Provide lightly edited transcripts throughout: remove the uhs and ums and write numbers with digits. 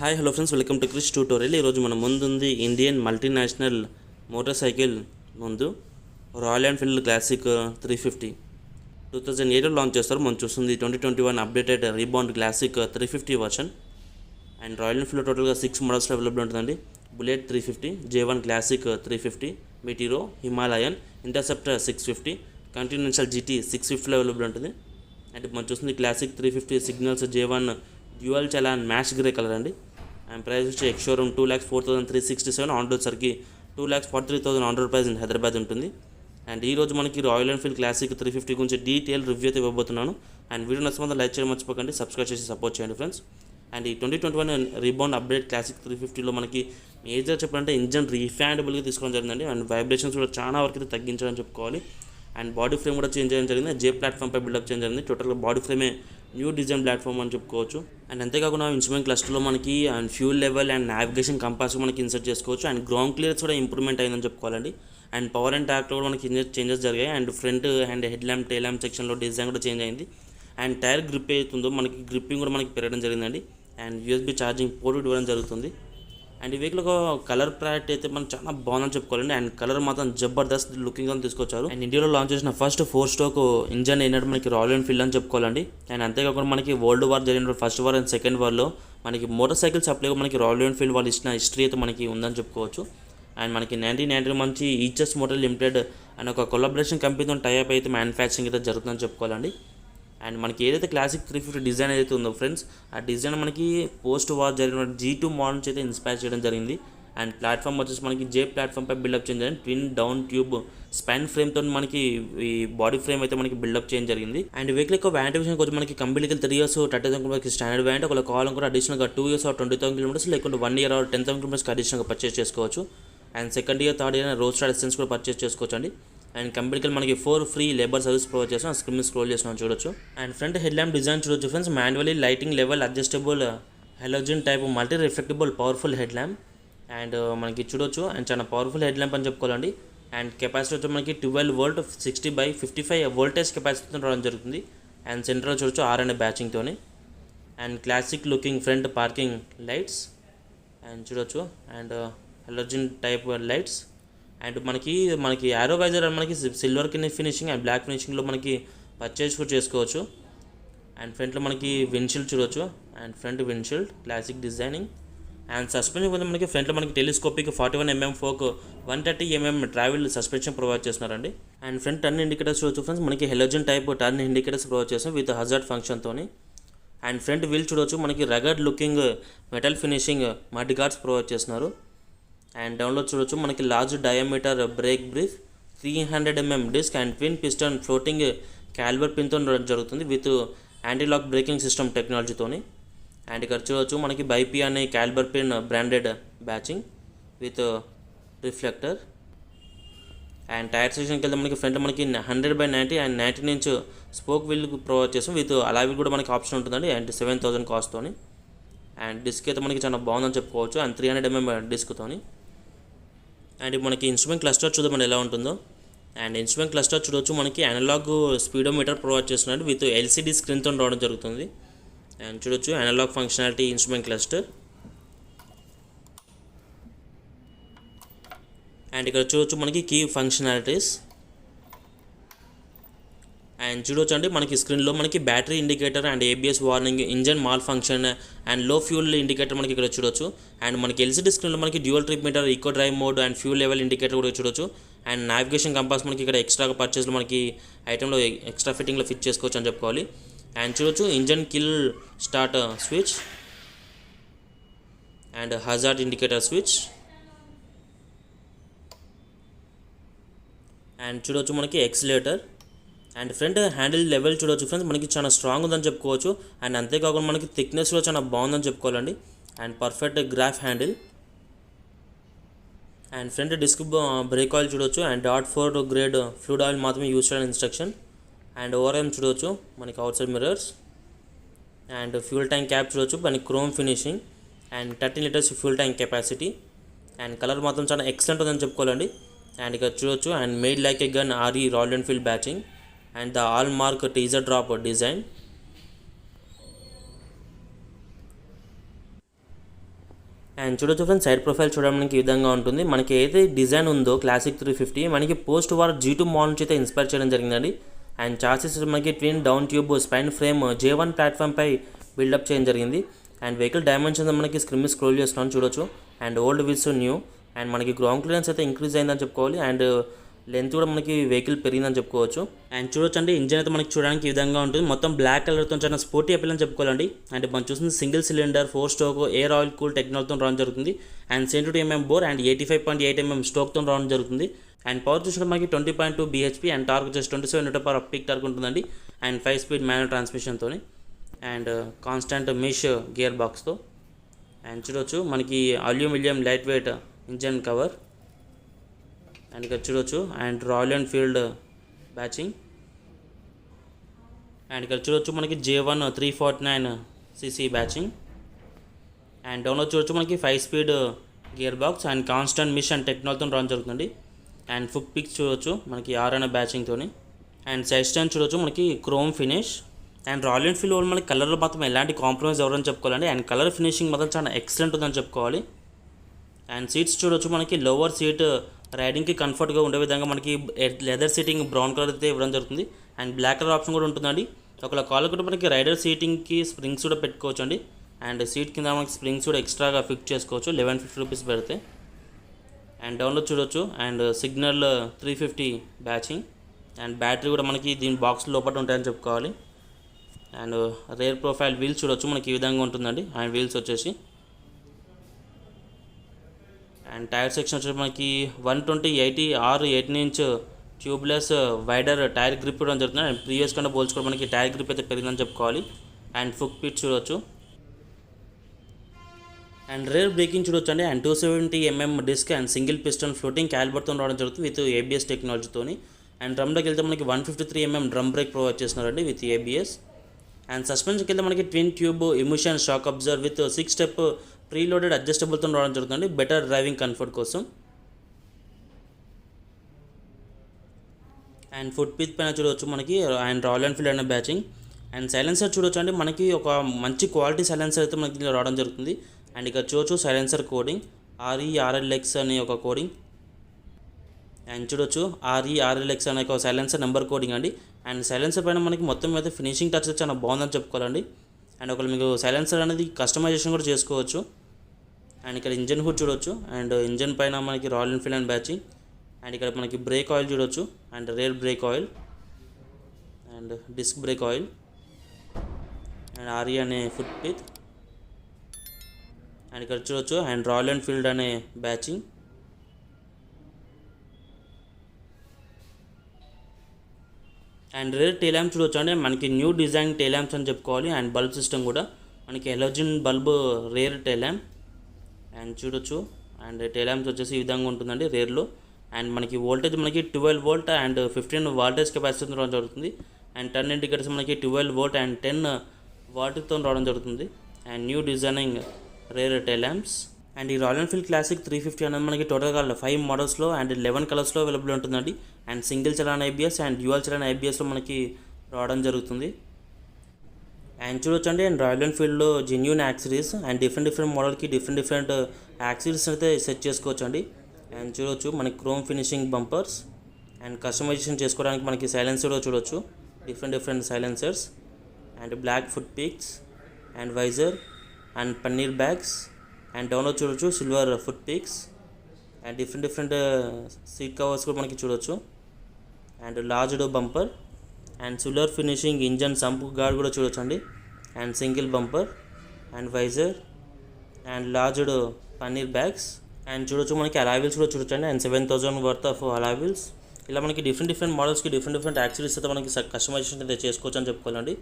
Hi hello friends, welcome to Krish tutorial. ఈరోజు మన ముందుంది ఇండియన్ మల్టీనేషనల్ మోటార్ సైకిల్ ముందు రాయల్ ఎన్ఫీల్డ్ క్లాసిక్ 350 2008 లాంచ్ చేస్తారు. మనం చూస్తుంది 2021 updated rebound Classic 350 version. And Royal Enfield టోటల్గా 6 మోడల్స్ అవైలబుల్ ఉంటుందండి. Bullet 350, J1 Classic 350, Meteor, Himalayan, Interceptor 650, Continental GT 650 available ఉంటుంది. అండ్ మనం చూస్తుంది క్లాసిక్ 350 సిగ్నల్స్ J1 డ్యూయల్ చలాన్ మ్యాష్ గ్రే కలర్ అండి. అండ్ ప్రైస్ వచ్చి ఎక్స్ షోరూమ్ 2,04,367, ఆన్ రోడ్ సరికి 2,43,000 on road price in Hyderabad ఉంటుంది. అండ్ ఈరోజు మనకి రాయల్ ఎన్ఫీల్డ్ క్లాసిక్ 350 గురించి డీటెయిల్ రివ్యూ అయితే ఇవ్వబోతున్నాను. అండ్ వీడియో నచ్చమంతా లైక్ చేయడం మర్చిపోకండి, సబ్స్క్రైబ్ చేసి సపోర్ట్ చేయండి ఫ్రెండ్స్. అండ్ ఈ 2021 రీబౌండ్ అప్డేట్ క్లాసిక్ 350లో మనకి మేజర్ చెప్పాలంటే ఇంజన్ రీఫ్యాండబుల్గా తీసుకోవడం జరిగిందండి. అండ్ వైబ్రేషన్స్ కూడా చాలా వరకు అయితే తగ్గించడం చెప్పుకోవాలి. అండ్ బాడీ ఫ్రేమ్ కూడా చేంజ్ చేయడం జరిగింది. జే ప్లాట్ఫామ్పై బిల్డప్ చేయడం జరిగింది. టోటల్గా బాడీ ఫ్రేమే న్యూ డిజైన్ ప్లాట్ఫామ్ అని చెప్పుకోవచ్చు. అండ్ అంతేకాకుండా ఇన్స్ట్రుమెంట్ క్లస్టర్లో మనకి and fuel level and navigation compass మనకి ఇన్సర్ట్ చేసుకోవచ్చు. అండ్ గ్రౌండ్ క్లియర్స్ కూడా ఇంప్రూవ్మెంట్ అయిందని చెప్పుకోవాలండి. అండ్ పవర్ అండ్ ట్యాక్లో కూడా మనకి చేంజెస్ జరిగాయి. And front and head lamp, tail lamp సెక్షన్లో డిజైన్ కూడా చేంజ్ అయింది. అండ్ టైర్ గ్రిప్ అవుతుందో మనకి గ్రిప్పింగ్ కూడా మనకి పెరగడం జరిగిందండి. అండ్ USB ఛార్జింగ్ పోర్ట్ ఇవ్వడం జరుగుతుంది. అండ్ ఈ వెహికల్ కలర్ ప్యాలెట్ అయితే మనం చాలా బాగుందని చెప్పుకోవాలండి. అండ్ కలర్ మాత్రం జబర్దస్త్ లుకింగ్ అని తీసుకొచ్చారు. అండ్ ఇండియాలో లాంచ్ చేసిన ఫస్ట్ 4-స్ట్రోక్ ఇంజన్ అయినట్టు మనకి రాయల్ ఎన్ఫీల్డ్ అని చెప్పుకోవాలండి. అండ్ అంతేకాకుండా మనకి వరల్డ్ వార్ జరిగిన ఫస్ట్ వార్ అండ్ సెకండ్ వార్లో మనకి మోటార్ సైకిల్ సప్లై మనకి రాయల్ ఎన్ఫీల్డ్ వాళ్ళు ఇచ్చిన హిస్టరీ అయితే మనకి ఉందని చెప్పుకోవచ్చు. అండ్ మనకి 1990 మంచి ఈచర్స్ మోటార్ లిమిటెడ్ అనే ఒక కొలాబరేషన్ కంపెనీతో టైప్ అయితే మ్యానుఫ్యాక్చరింగ్ అయితే జరుగుతుందని చెప్పుకోవాలండి. అండ్ మనకి ఏదైతే క్లాసిక్ 350 డిజైన్ ఏదైతే ఉందో ఫ్రెండ్స్, ఆ డిజైన్ మనకి పోస్ట్ వార్ జరిగిన G2 మోడల్ నుంచి అయితే ఇన్స్పైర్ చేయడం జరిగింది. అండ్ ప్లాట్ఫామ్ వచ్చేసి మనకి జే ప్లాట్ఫామ్పై బిల్డప్ చేయడం జరిగింది. ట్విన్ డౌన్ ట్యూబ్ స్పైన్ ఫ్రేమ్తో మనకి ఈ బాడీ ఫ్రేమ్ అయితే మనకి బిల్డప్ చేయడం జరిగింది. అండ్ వెహికల్ యొక్క వ్యారంటీ విషయానికి వచ్చి మనకి కంపెనీకి 3 years 30,000 kilometers స్టాండర్డ్ వ్యారంటీ, ఒకవేళ కావాలని కూడా అడిషనల్గా 2 years 20,000 kilometers, లేకుంటే 1 year 10,000 kilometers అడిషనల్గా పర్చేస్ చేసుకోవచ్చు. And second year third year road star licence కూడా పర్చేస్ చేసుకోవచ్చు అండి. అండ్ కంపెనీకి మనకి 4 ఫ్రీ లేబర్ సర్వీస్ ప్రొవైడ్ చేస్తాం. స్క్రీన్ స్క్రోల్ చేస్తున్నాం చూడొచ్చు. And front head lamp design చూడొచ్చు friends. Manually lighting level adjustable halogen type multi reflectable powerful head lamp. And మనకి చూడొచ్చు. అండ్ చాలా పవర్ఫుల్ హెడ్ ల్యాంప్ అని చెప్పుకోవాలండి. అండ్ కెపాసిటీ వచ్చి మనకి 12 volt 60/55 వోల్టేజ్ కెపాసిటీతో రావడం జరుగుతుంది. అండ్ సెంట్రల్ చూడొచ్చు R అనే బ్యాచింగ్తోని. And classic looking front parking lights and చూడొచ్చు. And halogen type lights. And మనకి యారో వైజర్ మనకి సిల్వర్ ఫినిషింగ్ అండ్ బ్లాక్ ఫినిషింగ్లో మనకి పర్చేజ్ కూడా చేసుకోవచ్చు. అండ్ ఫ్రంట్లో మనకి విండ్షీల్డ్ చూడవచ్చు. And front windshield classic designing. And suspension కొంచెం మనకి ఫ్రంట్లో మనకి telescopic 41mm fork 130mm travel suspension provide చేస్తున్నారండి. అండ్ ఫ్రంట్ టర్న్ ఇండికేటర్స్ చూడవచ్చు ఫ్రెండ్స్. మనకి halogen type turn indicators provide చేస్తాం విత్ హజార్డ్ ఫంక్షన్తో. అండ్ ఫ్రంట్ వీల్ చూడవచ్చు. మనకి rugged looking metal finishing mud guards provide చేస్తున్నారు. అండ్ డౌన్లో చూడొచ్చు. మనకి large diameter brake brief 300mm disc and twin piston floating caliper పిన్తో జరుగుతుంది with anti lock braking system టెక్నాలజీతోని. అండ్ ఇక్కడ చూడవచ్చు మనకి బైపీ అనే caliper pin branded badging with reflector. And tyre సెక్షన్కి వెళ్తే మనకి ఫ్రంట్ మనకి 100/90 and 19 inch spoke wheel provide చేస్తాం విత్ అలావి కూడా మనకి ఆప్షన్ ఉంటుందండి. అండ్ 7,000 కాస్ట్తోని. అండ్ డిస్క్ అయితే మనకి చాలా బాగుందని చెప్పుకోవచ్చు. అండ్ 300mm డిస్క్తోని. అండ్ మనకి ఇన్స్ట్రుమెంట్ క్లస్టర్ చూద్దాం ఎలా ఉంటుందో. అండ్ ఇన్స్ట్రుమెంట్ క్లస్టర్ చూడవచ్చు. మనకి అనలాగ్ స్పీడోమీటర్ ప్రొవైడ్ చేస్తున్నాడు విత్ LCD స్క్రీన్తో రావడం జరుగుతుంది. అండ్ చూడొచ్చు analogue functionality instrument cluster. And ఇక్కడ చూడొచ్చు మనకి కీ ఫంక్షనాలిటీస్. అండ్ చూడొచ్చు అండి మనకి స్క్రీన్లో మనకి battery indicator and ABS warning, engine malfunction and low fuel indicator మనకి ఇక్కడ చూడొచ్చు. అండ్ మనకి LCD స్క్రీన్లో మనకి dual trip meter, eco drive mode and fuel level indicator కూడా చూడొచ్చు. అండ్ నావిగేషన్ కంపాస్ మనకి ఇక్కడ ఎక్స్ట్రాగా పర్చేస్లో మనకి ఐటెంలో ఎక్స్ట్రా ఫిట్టింగ్లో ఫిట్ చేసుకోవచ్చు అని చెప్పుకోవాలి. అండ్ చూడొచ్చు engine kill start switch and hazard indicator switch. And చూడొచ్చు మనకి accelerator. And front handle level చూడవచ్చు ఫ్రెండ్స్. మనకి చాలా స్ట్రాంగ్ ఉందని చెప్పుకోవచ్చు. అండ్ అంతేకాకుండా మనకి థిక్నెస్లో చాలా బాగుందని చెప్పుకోవాలండి. And perfect grab handle. And front disc brake oil చూడవచ్చు. అండ్ .4 గ్రేడ్ ఫ్లూయిడ్ ఆయిల్ మాత్రమే యూజ్ చేయాలని ఇన్స్ట్రక్షన్. అండ్ ఓఆర్ఎం చూడవచ్చు మనకి outside mirrors. And fuel tank cap చూడవచ్చు మనకి chrome finishing. And 13 liters fuel tank capacity. And colour మాత్రం చాలా excellent ఉందని చెప్పుకోవాలండి. అండ్ ఇక్కడ చూడవచ్చు. And made like a gun RE Royal Enfield badging and the all mark teaser drop design. And చూడొచ్చు friends, side profile చూడడానికి ఈ విధంగా ఉంటుంది. మనకి ఏదైతే డిజైన్ ఉందో క్లాసిక్ 350 మనకి పోస్ట్ వార్ G2 మోడల్ నుంచి అయితే ఇన్స్పైర్ చేయడం జరిగిందండి. అండ్ చాసిస్ మనకి twin down tube spine frame J1 ప్లాట్ఫామ్పై బిల్డప్ చేయడం జరిగింది. అండ్ వెహికల్ డైమెన్షన్స్ మనకి స్క్రోల్ చేస్తున్నాను చూడొచ్చు. And old with new. And మనకి గ్రౌండ్ క్లియరెన్స్ అయితే ఇంక్రీజ్ అయిందని చెప్పుకోవాలి. అండ్ లెంత్ కూడా మనకి వెహికల్ పెరిగిందని చెప్పుకోవచ్చు. అండ్ చూడొచ్చు అండి, ఇంజన్ అయితే మనకి చూడడానికి ఈ విధంగా ఉంటుంది. మొత్తం బ్లాక్ కలర్తో చాలా స్పోర్టీ అపిల్ అని చెప్పుకోవాలండి. అండ్ మనం చూస్తుంది single cylinder 4 stroke air oil cool టెక్నాలజీతో రావడం జరుగుతుంది. And 72 mm bore and 85.8 mm స్ట్రోక్తో రావడం జరుగుతుంది. అండ్ పవర్ చూసినప్పుడు మనకి 20.2 bhp అండ్ టార్క్ వచ్చేసి 27 Nm పీక్ టార్క్ ఉంటుందండి. అండ్ 5 స్పీడ్ మాన్యువల్ ట్రాన్స్మిషన్తో అండ్ కాన్స్టెంట్ మిష్ గేర్ బాక్స్తో. అండ్ చూడొచ్చు మనకి aluminium light weight engine cover. And ఇక్కడ చూడొచ్చు and Royal Enfield badging. And ఇక్కడ చూడొచ్చు మనకి J1 349cc బ్యాచింగ్. అండ్ డౌన్లో చూడొచ్చు మనకి 5 speed gear box and constant mesh and టెక్నాలజీతో రావడం జరుగుతుంది. అండ్ ఫుక్ పిక్స్ చూడొచ్చు మనకి R అనే బ్యాచింగ్తో. అండ్ సైడ్ స్టాండ్ చూడొచ్చు మనకి chrome finish. And Royal Enfield వాళ్ళు మనకి కలర్లో మాత్రం ఎలాంటి కాంప్రమైజ్ ఎవరని చెప్పుకోవాలండి. అండ్ కలర్ ఫినిషింగ్ మాత్రం చాలా ఎక్సలెంట్ ఉందని చెప్పుకోవాలి. అండ్ సీట్స్ చూడొచ్చు మనకి లోవర్ సీట్ రైడింగ్కి కంఫర్ట్గా ఉండే విధంగా మనకి లెదర్ సీటింగ్ బ్రౌన్ కలర్ అయితే ఇవ్వడం జరుగుతుంది. అండ్ బ్లాక్ కలర్ ఆప్షన్ కూడా ఉంటుందండి. ఒకవేళ కాల్ కూడా మనకి రైడర్ సీటింగ్కి స్ప్రింగ్స్ కూడా పెట్టుకోవచ్చు అండి. అండ్ సీట్ కింద మనకి స్ప్రింగ్స్ కూడా ఎక్స్ట్రాగా ఫిక్స్ చేసుకోవచ్చు 1150 రూపీస్ పెడితే. అండ్ డౌన్లో చూడొచ్చు అండ్ సిగ్నల్ 350 బ్యాచింగ్. అండ్ బ్యాటరీ కూడా మనకి దీని బాక్స్ లోపల ఉంటాయని చెప్పుకోవాలి. అండ్ రేర్ ప్రొఫైల్ వీల్స్ చూడొచ్చు మనకి ఈ విధంగా ఉంటుందండి. అండ్ వీల్స్ వచ్చేసి అండ్ టైర్ సెక్షన్ వచ్చేసి మనకి 120/80 R 18" tubeless wider tyre grip ఇవ్వడం జరుగుతుంది. అండ్ ప్రీవియస్ కన్నా పోల్చుకోవడం మనకి టైర్ గ్రిప్ అయితే పెరిగిందని చెప్పుకోవాలి. అండ్ ఫుక్ పిట్ చూడొచ్చు. అండ్ రేర్ బ్రేకింగ్ చూడొచ్చు అండి. And 270 mm disc and single piston floating క్యాలిబర్తో రావడం జరుగుతుంది విత్ ABS టెక్నాలజీతో. అండ్ డ్రమ్లోకి వెళ్తే మనకి 153 mm డ్రమ్ బ్రేక్ ప్రొవైడ్ చేస్తున్నారండి విత్ ABS. అండ్ సస్పెన్షన్కి వెళ్తే మనకి twin tube emulsion shock absorber with 6 step preloaded అడ్జస్టబుల్తో రావడం జరుగుతుంది బెటర్ డ్రైవింగ్ కంఫర్ట్ కోసం. అండ్ ఫుట్ పిచ్ పైన చూడవచ్చు మనకి అండ్ రాయల్ ఎన్ఫీల్డ్ అనే బ్యాచింగ్. అండ్ సైలెన్సర్ చూడొచ్చు అండి, మనకి ఒక మంచి క్వాలిటీ సైలెన్సర్ అయితే మనకి దీనిలో రావడం జరుగుతుంది. అండ్ ఇక్కడ చూడొచ్చు సైలెన్సర్ కోడింగ్ RERLX అనే ఒక కోడింగ్. అండ్ చూడొచ్చు RERLX అనే ఒక సైలెన్సర్ నెంబర్ కోడింగ్ అండి. అండ్ సైలెన్సర్ పైన మనకి మొత్తం అయితే ఫినిషింగ్ టచ్ చాలా బాగుందని చెప్పుకోవాలండి. అండ్ ఒకవేళ మీకు సైలెన్సర్ అనేది కస్టమైజేషన్ కూడా చేసుకోవచ్చు. అండ్ ఇక్కడ ఇంజన్ హుడ్ చూడొచ్చు. అండ్ ఇంజన్ పైన మనకి Royal Enfield and badging. And ఇక్కడ మనకి బ్రేక్ ఆయిల్ చూడొచ్చు. And rear brake oil and disc brake oil and RE అనే ఫుట్ పిచ్. అండ్ ఇక్కడ చూడొచ్చు అండ్ రాయల్ ఎన్ఫీల్డ్ అనే badging. And rear tail lamps చూడొచ్చు అంటే మనకి న్యూ డిజైన్ టెయిల్ ల్యాంప్స్ అని చెప్పుకోవాలి. అండ్ బల్బ్ సిస్టమ్ కూడా మనకి halogen bulb rare tail lamp. And చూడొచ్చు అండ్ టెయిల్ ల్యాంప్స్ వచ్చేసి ఈ విధంగా ఉంటుందండి రేర్లో. అండ్ మనకి వోల్టేజ్ మనకి 12 వోల్ట్ అండ్ 15 వాల్టేజ్ కెపాసిటీతో రావడం జరుగుతుంది. అండ్ టర్న్ ఇండికేటర్స్ మనకి 12 వోల్ట్ అండ్ 10 వాట్తో రావడం జరుగుతుంది. And new designing rare tail lamps. And ఈ రాయల్ ఎన్ఫీల్డ్ క్లాసిక్ 350 అనేది మనకి టోటల్గా 5 మోడల్స్లో అండ్ 11 కలర్స్లో అవైలబుల్ ఉంటుందండి. అండ్ సింగిల్ చలాన్ ABS అండ్ డ్యూయల్ చలాన్ ABSలో మనకి రావడం జరుగుతుంది. అండ్ చూడొచ్చండి అండ్ రాయల్ ఎన్ఫీల్డ్లో జెన్యూన్ యాక్సరీస్ అండ్ డిఫరెంట్ మోడల్కి డిఫరెంట్ యాక్సరీస్ అయితే సెట్ చేసుకోవచ్చు అండి. అండ్ చూడొచ్చు మనకి chrome finishing bumpers and customisation చేసుకోవడానికి మనకి సైలెన్సర్ చూడొచ్చు different silencers and black foot pegs and visor and pannier bags. And డౌన్లో చూడొచ్చు silver foot pegs and different seat covers కూడా మనకి చూడొచ్చు. And large bumper and silver finishing engine sump guard కూడా చూడొచ్చు అండి. And single bumper and visor and large pannier bags. And చూడొచ్చు మనకి అలావిల్స్ కూడా చూడొచ్చు అండి. అండ్ 7,000 వర్త్ ఆఫ్ అలావిల్స్. ఇలా మనకి డిఫరెంట్ మోడల్స్కి డిఫరెంట్ యాక్సరీస్ అయితే మనకి కస్టమైజేషన్ అయితే చేసుకోవచ్చు అని చెప్పుకోవాలండి.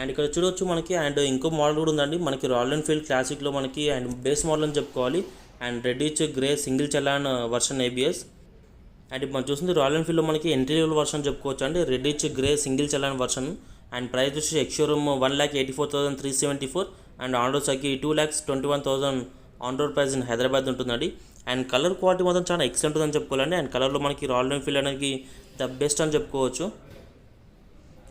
అండ్ ఇక్కడ చూడొచ్చు మనకి అండ్ ఇంకో మోడల్ కూడా ఉందండి మనకి రాయల్ ఎన్ఫీల్డ్ క్లాసిక్లో మనకి అండ్ బేస్ మోడల్ అని చెప్పుకోవాలి. అండ్ రెడ్డిచ్ గ్రే సింగిల్ చలాన్ వర్షన్ ABS. అండ్ మనం చూస్తుంది రాయల్ ఎన్ఫీల్డ్లో మనకి ఎంట్రీ లెవెల్ వర్షన్ చెప్పుకోవచ్చు అండి రెడ్డిచ్ గ్రే సింగిల్ చలాన్ వర్షన్. అండ్ ప్రైస్ వచ్చి ఎక్స్షోరూమ్ 1,84,374 అండ్ ఆన్ రోడ్ సైకి 2,21,000 on road price in Hyderabad ఉంటుందండి. అండ్ కలర్ క్వాలిటీ మాత్రం చాలా ఎక్సలెంట్ ఉందని చెప్పుకోవాలండి. అండ్ కలర్లో మనకి రాయల్ ఎన్ఫీల్డ్ అనేది ద బెస్ట్ అని చెప్పుకోవచ్చు.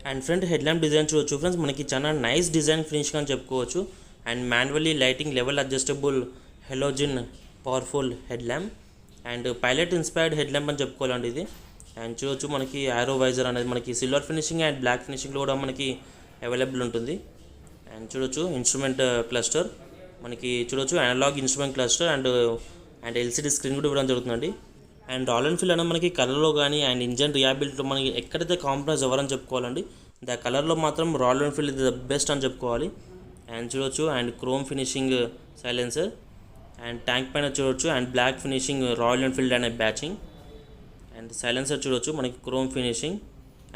And front head lamp design చూడొచ్చు ఫ్రెండ్స్ మనకి చాలా నైస్ డిజైన్ ఫినిషింగ్ అని చెప్పుకోవచ్చు. And manually lighting level adjustable halogen powerful head lamp and pilot inspired head lamp అని చెప్పుకోవాలండి ఇది. అండ్ చూడొచ్చు మనకి ఆరో వైజర్ అనేది మనకి సిల్వర్ ఫినిషింగ్ అండ్ బ్లాక్ ఫినిషింగ్లో కూడా మనకి అవైలబుల్ ఉంటుంది. అండ్ చూడొచ్చు ఇన్స్ట్రుమెంట్ క్లస్టర్ మనకి చూడొచ్చు analogue instrument cluster and LCD screen కూడా ఇవ్వడం జరుగుతుందండి. అండ్ రాయల్ ఎన్ఫీల్డ్ అనేది మనకి కలర్లో కానీ అండ్ ఇంజన్ రియాబిలిటీలో మనకి ఎక్కడైతే కాంప్రమైజ్ అవ్వరని చెప్పుకోవాలండి. ద కలర్లో మాత్రం రాయల్ ఎన్ఫీల్డ్ ఇది ద బెస్ట్ అని చెప్పుకోవాలి. అండ్ చూడొచ్చు and chrome finishing silencer and tank పైన చూడొచ్చు and black finishing Royal Enfield అనే బ్యాచింగ్ అండ్ సైలెన్సర్ చూడొచ్చు మనకి క్రోమ్ ఫినిషింగ్.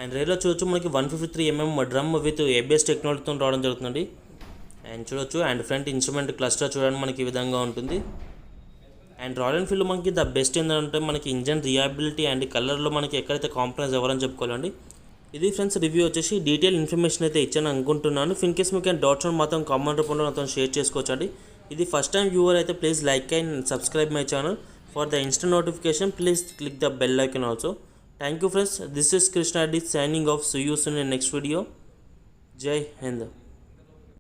అండ్ రేర్లో చూడొచ్చు మనకి 153mm డ్రమ్ విత్ ఏబిఎస్ టెక్నాలజీతో రావడం జరుగుతుంది. అండ్ చూడొచ్చు అండ్ ఫ్రంట్ ఇన్స్ట్రుమెంట్ క్లస్టర్ చూడడానికి మనకి ఈ విధంగా ఉంటుంది. అండ్ రాయల్ ఎన్ఫీల్డ్ మనకి ద బెస్ట్ ఏంటంటే మనకి ఇంజన్ రియాబిలిటీ అండ్ కలర్లో మనకి ఎక్కడైతే కాంప్రమైజ్ అవ్వరని చెప్పుకోవాలండి. ఇది ఫ్రెండ్స్ రివ్యూ వచ్చేసి డీటెయిల్ ఇన్ఫర్మేషన్ అయితే ఇచ్చాను అనుకుంటున్నాను. ఇన్ కేస్ మీకు డౌట్స్ మాత్రం కామెంట్ రూపంలో నాతో షేర్ చేసుకోవచ్చు అండి. ఇది ఫస్ట్ టైం వ్యూవర్ అయితే please like and subscribe my channel. For the instant notification please click the bell icon also. Thank you friends, this is Krishna Reddy signing off. See you soon in next video. Jai Hind.